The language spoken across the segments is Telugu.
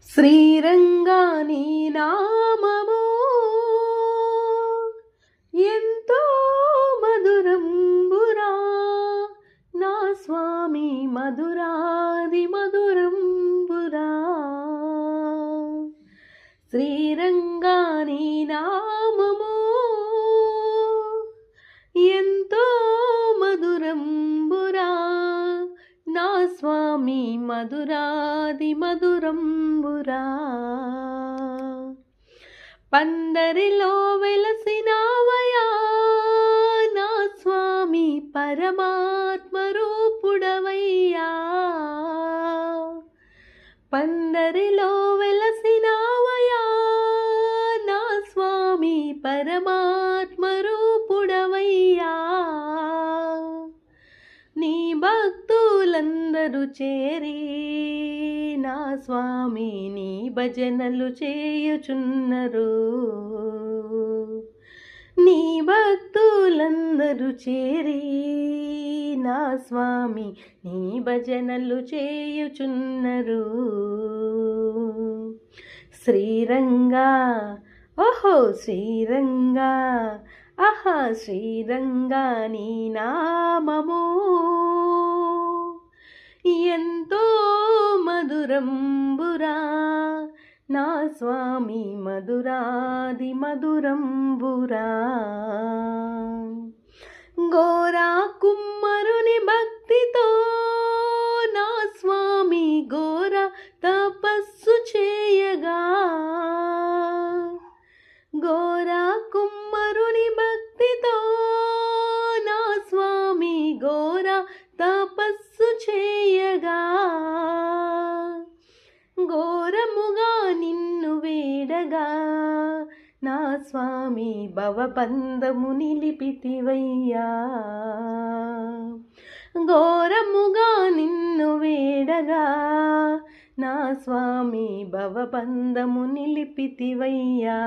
శ్రీరంగా నీ నామము ఎంతో మధురంబురా నా స్వామి, మధురాది మధురంబురా. శ్రీరంగా నీ నామము ఎంతో మధురంబురా నా స్వామి, మధురాది మధురంబురా. పందరిలో వెలసినావయా నా స్వామి, పరమాత్మ రూపుడవయ్యా. పందరిలో వెలసినావయా నా స్వామి, పరమాత్మ రూపుడవయ్యా. నీ భక్తులందరూ చేరి నా స్వామి నీ భజనలు చేయుచున్నరు. నీ భక్తులందరూ చేరి నా స్వామి నీ భజనలు చేయుచున్నరు. శ్రీరంగా ఓహో శ్రీరంగా, ఆహా శ్రీరంగా నీ నామము ఎంతో మధురంబురా నా స్వామి, మధురాది మధురంబురా. గోరా కుమ్మరుని భక్తితో నా స్వామి ఘోర తపస్సు చేయగా. గోరా కుమ్మరుని భక్తితో నా స్వామి ఘోర తపస్సు చేయగా. ఘోరముగా నిన్ను వేడగా నా స్వామి భవబంధము నిలిపితివయ్యా. ఘోరముగా నిన్ను వేడగా నా స్వామి భవబంధము నిలిపితివయ్యా.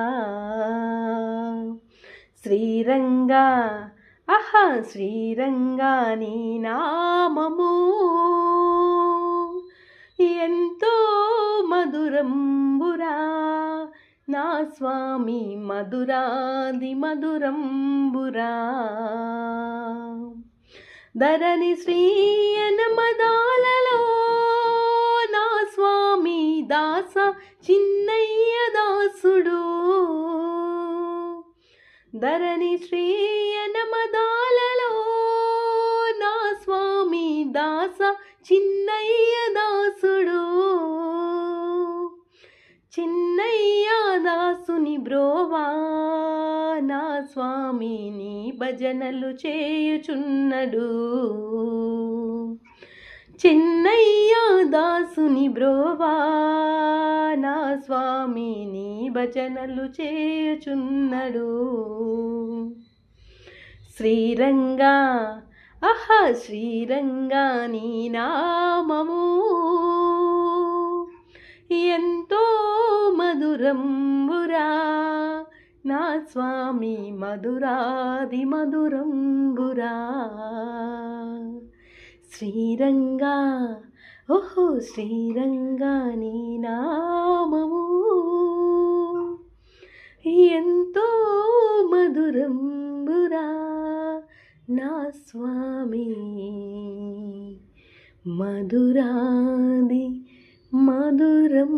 శ్రీరంగా ఆహా శ్రీరంగా నీ నామము ఎంతో మధురంబురా నా స్వామి, మధురాది మధురంబురా. ధరణి శ్రీయనమదాలలో నా స్వామి దాస చిన్నయ్య దాసుడు. ధరణి శ్రీయనమదాలలో నా స్వామి దాస చిన్నయ్య దాసుడు. చిన్నయ్య దాసుని బ్రోవా నా స్వామి నీ భజనలు చేయుచున్నడు. చిన్నయ్య దాసుని బ్రోవా నా స్వామి నీ భజనలు చేయుచున్నడు. శ్రీరంగా ఆహా శ్రీరంగా నీ నామము ఎంతో మధురంబురా నా స్వామి, మధురాది మధురంబురా. శ్రీరంగా ఓహో శ్రీరంగా నీ నామము ఎంతో మధురంబురా నా స్వామి, మధురాది మధురం